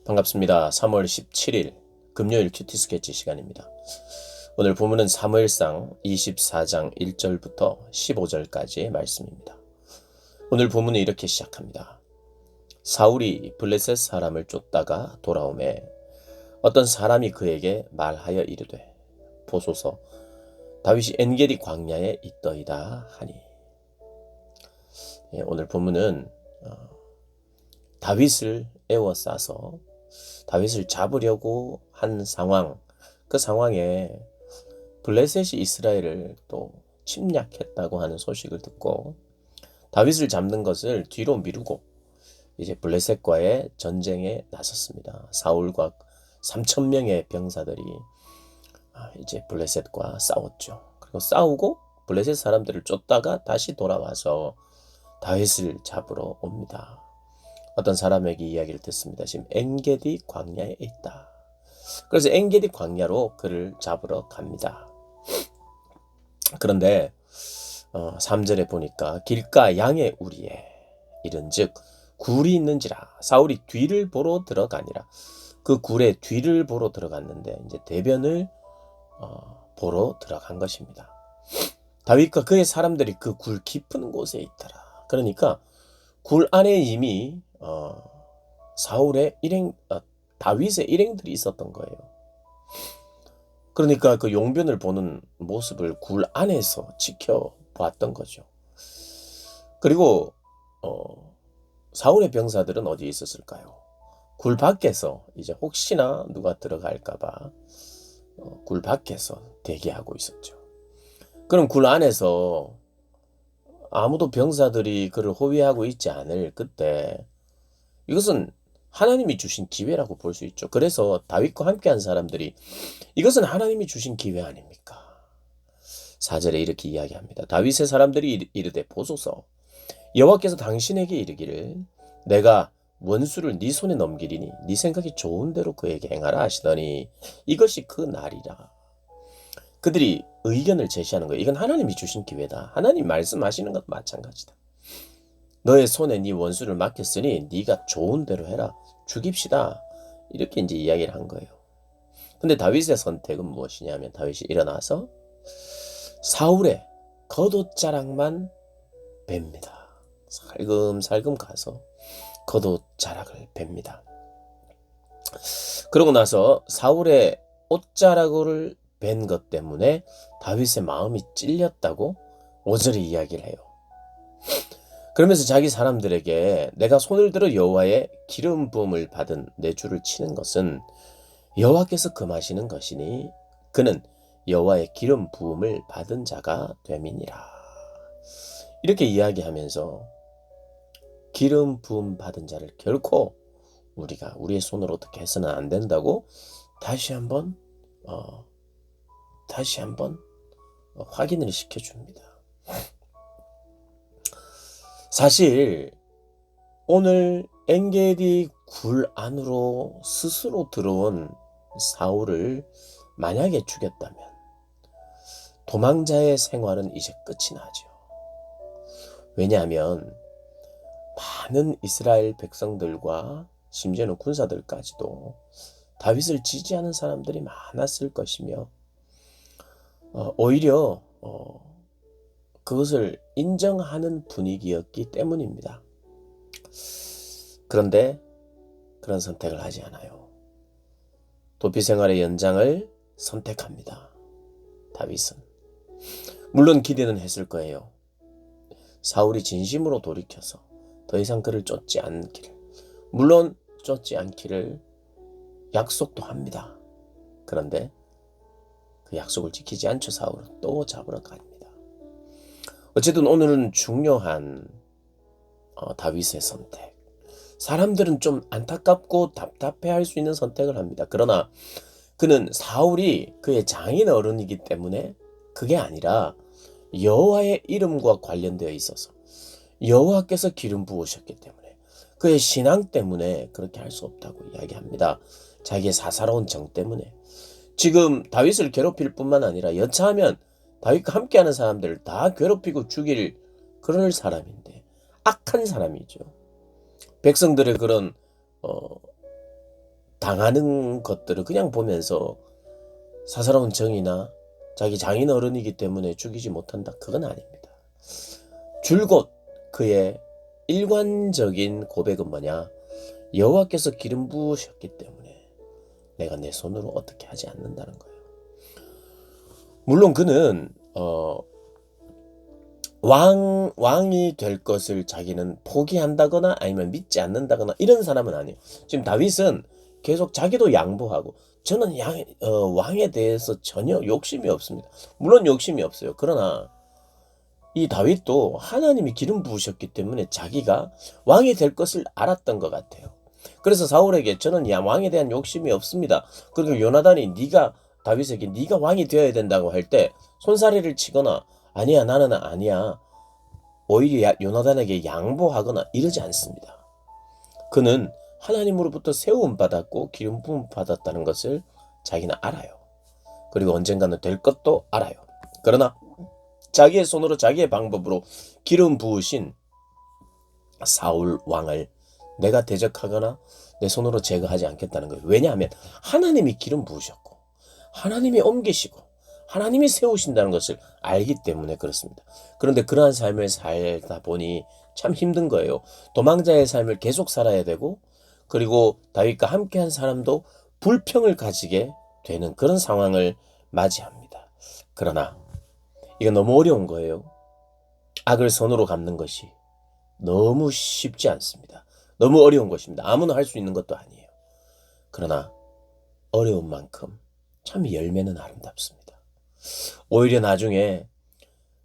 반갑습니다. 3월 17일 금요일 큐티 스케치 시간입니다. 오늘 본문은 사무엘상 24장 1절부터 15절까지의 말씀입니다. 오늘 본문은 이렇게 시작합니다. 사울이 블레셋 사람을 쫓다가 돌아오매 어떤 사람이 그에게 말하여 이르되 보소서 다윗이 엔게디 광야에 있더이다 하니. 오늘 본문은 다윗을 에워싸서 다윗을 잡으려고 한 상황, 그 상황에 블레셋이 이스라엘을 또 침략했다고 하는 소식을 듣고 다윗을 잡는 것을 뒤로 미루고 이제 블레셋과의 전쟁에 나섰습니다. 사울과 3,000명의 병사들이 이제 블레셋과 싸웠죠. 그리고 싸우고 블레셋 사람들을 쫓다가 다시 돌아와서 다윗을 잡으러 옵니다. 어떤 사람에게 이야기를 듣습니다. 지금 엔게디 광야에 있다. 그래서 엔게디 광야로 그를 잡으러 갑니다. 그런데 3절에 보니까 길가 양의 우리에 이른즉 굴이 있는지라 사울이 뒤를 보러 들어가니라. 그 굴의 뒤를 보러 들어갔는데 이제 대변을 보러 들어간 것입니다. 다윗과 그의 사람들이 그 굴 깊은 곳에 있더라. 그러니까 굴 안에 이미 사울의 다윗의 일행들이 있었던 거예요. 그러니까 그 용변을 보는 모습을 굴 안에서 지켜보았던 거죠. 그리고 사울의 병사들은 어디에 있었을까요? 굴 밖에서 이제 혹시나 누가 들어갈까봐 굴 밖에서 대기하고 있었죠. 그럼 굴 안에서 아무도 병사들이 그를 호위하고 있지 않을 그때 이것은 하나님이 주신 기회라고 볼 수 있죠. 그래서 다윗과 함께한 사람들이 이것은 하나님이 주신 기회 아닙니까? 4절에 이렇게 이야기합니다. 다윗의 사람들이 이르되 보소서 여호와께서 당신에게 이르기를 내가 원수를 네 손에 넘기리니 네 생각이 좋은 대로 그에게 행하라 하시더니 이것이 그 날이라. 그들이 의견을 제시하는 거예요. 이건 하나님이 주신 기회다. 하나님 말씀하시는 것도 마찬가지다. 너의 손에 네 원수를 맡겼으니 네가 좋은 대로 해라. 죽입시다. 이렇게 이제 이야기를 한 거예요. 근데 다윗의 선택은 무엇이냐면 다윗이 일어나서 사울의 겉옷자락만 뺍니다. 살금살금 가서 겉옷자락을 뺍니다. 그러고 나서 사울의 옷자락을 뺀 것 때문에 다윗의 마음이 찔렸다고 5절에 이야기를 해요. 그러면서 자기 사람들에게 내가 손을 들어 여호와의 기름 부음을 받은 내 주를 치는 것은 여호와께서 금하시는 것이니 그는 여호와의 기름 부음을 받은 자가 됨이니라. 이렇게 이야기하면서 기름 부음 받은 자를 결코 우리가 우리의 손으로 어떻게 해서는 안 된다고 다시 한번 확인을 시켜줍니다. 사실 오늘 엔게디 굴 안으로 스스로 들어온 사울을 만약에 죽였다면 도망자의 생활은 이제 끝이 나죠. 왜냐하면 많은 이스라엘 백성들과 심지어는 군사들까지도 다윗을 지지하는 사람들이 많았을 것이며 오히려 그것을 인정하는 분위기였기 때문입니다. 그런데 그런 선택을 하지 않아요. 도피 생활의 연장을 선택합니다. 다윗은. 물론 기대는 했을 거예요. 사울이 진심으로 돌이켜서 더 이상 그를 쫓지 않기를, 물론 쫓지 않기를 약속도 합니다. 그런데 그 약속을 지키지 않죠. 사울은 또 잡으러 갑니다. 어쨌든 오늘은 중요한 다윗의 선택. 사람들은 좀 안타깝고 답답해할 수 있는 선택을 합니다. 그러나 그는 사울이 그의 장인 어른이기 때문에 그게 아니라 여호와의 이름과 관련되어 있어서 여호와께서 기름 부으셨기 때문에 그의 신앙 때문에 그렇게 할 수 없다고 이야기합니다. 자기의 사사로운 정 때문에. 지금 다윗을 괴롭힐 뿐만 아니라 여차하면 다윗과 함께하는 사람들을 다 괴롭히고 죽일 그럴 사람인데 악한 사람이죠. 백성들의 그런 당하는 것들을 그냥 보면서 사사로운 정이나 자기 장인 어른이기 때문에 죽이지 못한다. 그건 아닙니다. 줄곧 그의 일관적인 고백은 뭐냐? 여호와께서 기름 부으셨기 때문에 내가 내 손으로 어떻게 하지 않는다는 거예요. 물론 그는 왕이 될 것을 자기는 포기한다거나 아니면 믿지 않는다거나 이런 사람은 아니에요. 지금 다윗은 계속 자기도 양보하고 저는 왕에 대해서 전혀 욕심이 없습니다. 물론 욕심이 없어요. 그러나 이 다윗도 하나님이 기름 부으셨기 때문에 자기가 왕이 될 것을 알았던 것 같아요. 그래서 사울에게 저는 왕에 대한 욕심이 없습니다. 그리고 요나단이 다윗에게 네가 왕이 되어야 된다고 할 때 손사래를 치거나 아니야 나는 아니야 오히려 요나단에게 양보하거나 이러지 않습니다. 그는 하나님으로부터 세움 받았고 기름 부음 받았다는 것을 자기는 알아요. 그리고 언젠가는 될 것도 알아요. 그러나 자기의 손으로 자기의 방법으로 기름 부으신 사울 왕을 내가 대적하거나 내 손으로 제거하지 않겠다는 거예요. 왜냐하면 하나님이 기름 부으셨고 하나님이 옮기시고 하나님이 세우신다는 것을 알기 때문에 그렇습니다. 그런데 그러한 삶을 살다 보니 참 힘든 거예요. 도망자의 삶을 계속 살아야 되고 그리고 다윗과 함께한 사람도 불평을 가지게 되는 그런 상황을 맞이합니다. 그러나 이건 너무 어려운 거예요. 악을 선으로 갚는 것이 너무 쉽지 않습니다. 너무 어려운 것입니다. 아무나 할 수 있는 것도 아니에요. 그러나 어려운 만큼 참 열매는 아름답습니다. 오히려 나중에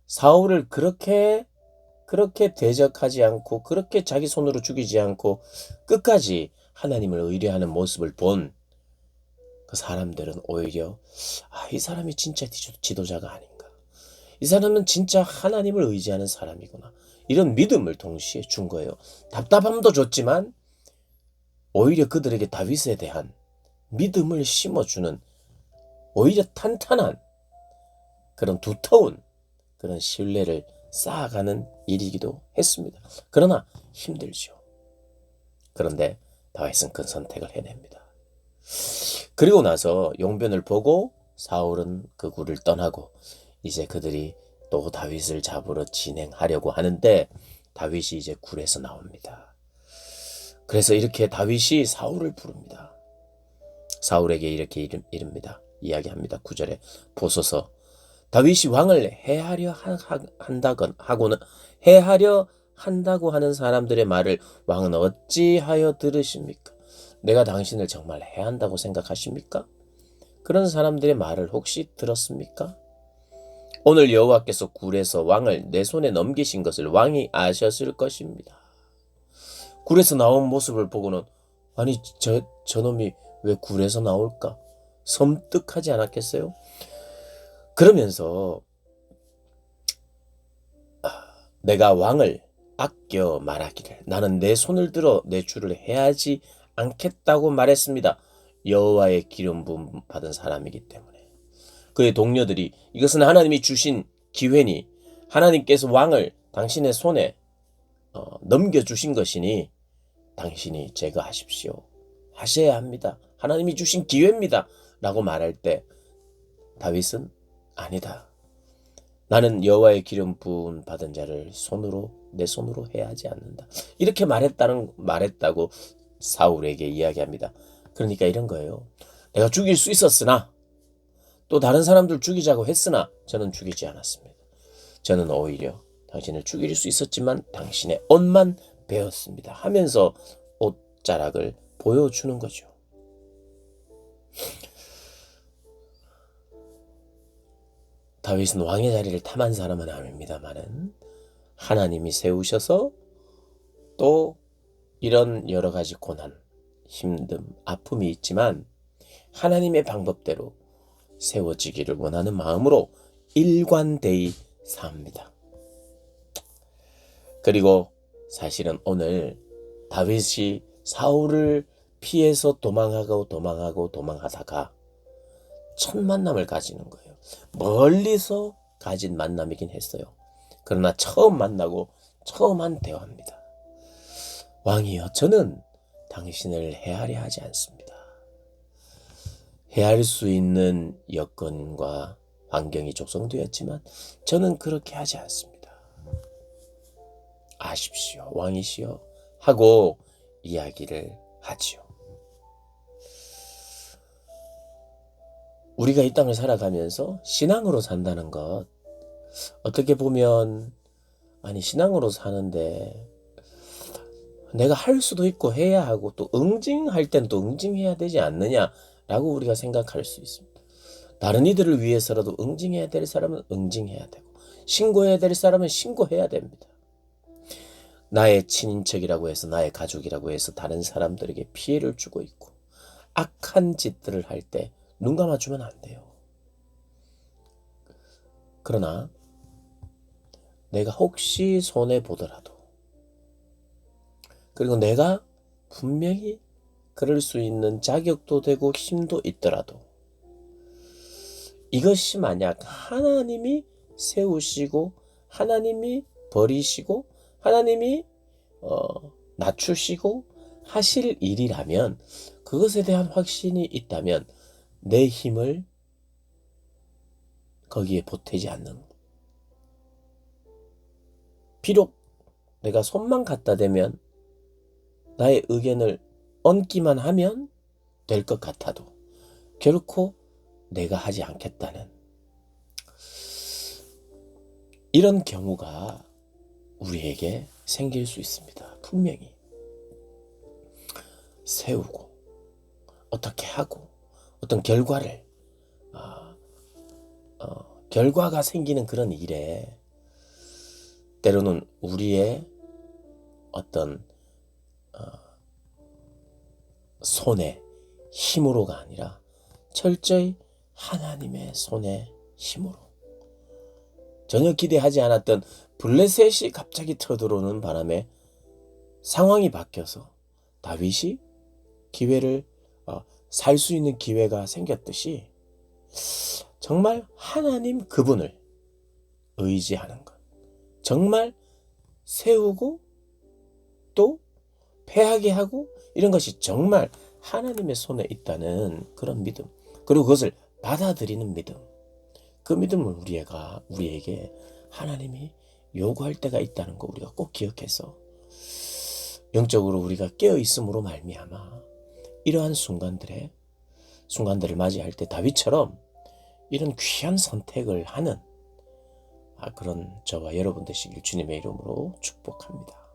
사울을 그렇게 대적하지 않고 그렇게 자기 손으로 죽이지 않고 끝까지 하나님을 의뢰하는 모습을 본 그 사람들은 오히려 이 사람이 진짜 지도자가 아닌가. 이 사람은 진짜 하나님을 의지하는 사람이구나. 이런 믿음을 동시에 준 거예요. 답답함도 줬지만 오히려 그들에게 다윗에 대한 믿음을 심어주는 오히려 탄탄한 그런 두터운 그런 신뢰를 쌓아가는 일이기도 했습니다. 그러나 힘들죠. 그런데 다윗은 큰 선택을 해냅니다. 그리고 나서 용변을 보고 사울은 그 굴을 떠나고 이제 그들이 또 다윗을 잡으러 진행하려고 하는데 다윗이 이제 굴에서 나옵니다. 그래서 이렇게 다윗이 사울을 부릅니다. 사울에게 이렇게 이릅니다. 이야기합니다. 9절에 보소서 다윗이 왕을 해하려 한다고 하는 사람들의 말을 왕은 어찌하여 들으십니까? 내가 당신을 정말 해한다고 생각하십니까? 그런 사람들의 말을 혹시 들었습니까? 오늘 여호와께서 굴에서 왕을 내 손에 넘기신 것을 왕이 아셨을 것입니다. 굴에서 나온 모습을 보고는 아니 저놈이 왜 굴에서 나올까? 섬뜩하지 않았겠어요? 그러면서 내가 왕을 아껴 말하기를 나는 내 손을 들어 내 주를 해하지 않겠다고 말했습니다. 여호와의 기름 부음 받은 사람이기 때문에. 그의 동료들이 이것은 하나님이 주신 기회니 하나님께서 왕을 당신의 손에 넘겨주신 것이니 당신이 제거하십시오. 하셔야 합니다. 하나님이 주신 기회입니다. 라고 말할 때 다윗은 아니다. 나는 여호와의 기름 부음 받은 자를 내 손으로 해하지 않는다. 이렇게 말했다고 사울에게 이야기합니다. 그러니까 이런 거예요. 내가 죽일 수 있었으나 또 다른 사람들 죽이자고 했으나 저는 죽이지 않았습니다. 저는 오히려 당신을 죽일 수 있었지만 당신의 옷만 베었습니다. 하면서 옷자락을 보여주는 거죠. 다윗은 왕의 자리를 탐한 사람은 아닙니다만은 하나님이 세우셔서 또 이런 여러 가지 고난, 힘듦, 아픔이 있지만 하나님의 방법대로 세워지기를 원하는 마음으로 일관되이 삽니다. 그리고 사실은 오늘 다윗이 사울을 피해서 도망하다가 첫 만남을 가지는 거예요. 멀리서 가진 만남이긴 했어요. 그러나 처음 만나고 처음 한 대화입니다. 왕이여, 저는 당신을 해하려 하지 않습니다. 해할 수 있는 여건과 환경이 조성되었지만 저는 그렇게 하지 않습니다. 아십시오, 왕이시여 하고 이야기를 하지요. 우리가 이 땅을 살아가면서 신앙으로 산다는 것, 어떻게 보면 신앙으로 사는데 내가 할 수도 있고 해야 하고 또 응징할 땐 또 응징해야 되지 않느냐라고 우리가 생각할 수 있습니다. 다른 이들을 위해서라도 응징해야 될 사람은 응징해야 되고 신고해야 될 사람은 신고해야 됩니다. 나의 친인척이라고 해서 나의 가족이라고 해서 다른 사람들에게 피해를 주고 있고 악한 짓들을 할 때 눈 감아주면 안 돼요. 그러나 내가 혹시 손해보더라도 그리고 내가 분명히 그럴 수 있는 자격도 되고 힘도 있더라도 이것이 만약 하나님이 세우시고 하나님이 버리시고 하나님이 낮추시고 하실 일이라면 그것에 대한 확신이 있다면 내 힘을 거기에 보태지 않는, 비록 내가 손만 갖다 대면 나의 의견을 얹기만 하면 될 것 같아도 결코 내가 하지 않겠다는 이런 경우가 우리에게 생길 수 있습니다. 분명히 세우고 어떻게 하고 어떤 결과를 결과가 생기는 그런 일에 때로는 우리의 어떤 손의 힘으로가 아니라 철저히 하나님의 손의 힘으로, 전혀 기대하지 않았던 블레셋이 갑자기 쳐들어오는 바람에 상황이 바뀌어서 다윗이 기회를 살 수 있는 기회가 생겼듯이 정말 하나님 그분을 의지하는 것, 정말 세우고 또 패하게 하고 이런 것이 정말 하나님의 손에 있다는 그런 믿음, 그리고 그것을 받아들이는 믿음, 그 믿음을 우리에게 하나님이 요구할 때가 있다는 거 우리가 꼭 기억해서 영적으로 우리가 깨어있음으로 말미암아 이러한 순간들을 맞이할 때 다윗처럼 이런 귀한 선택을 하는 그런 저와 여러분 되시길 주님의 이름으로 축복합니다.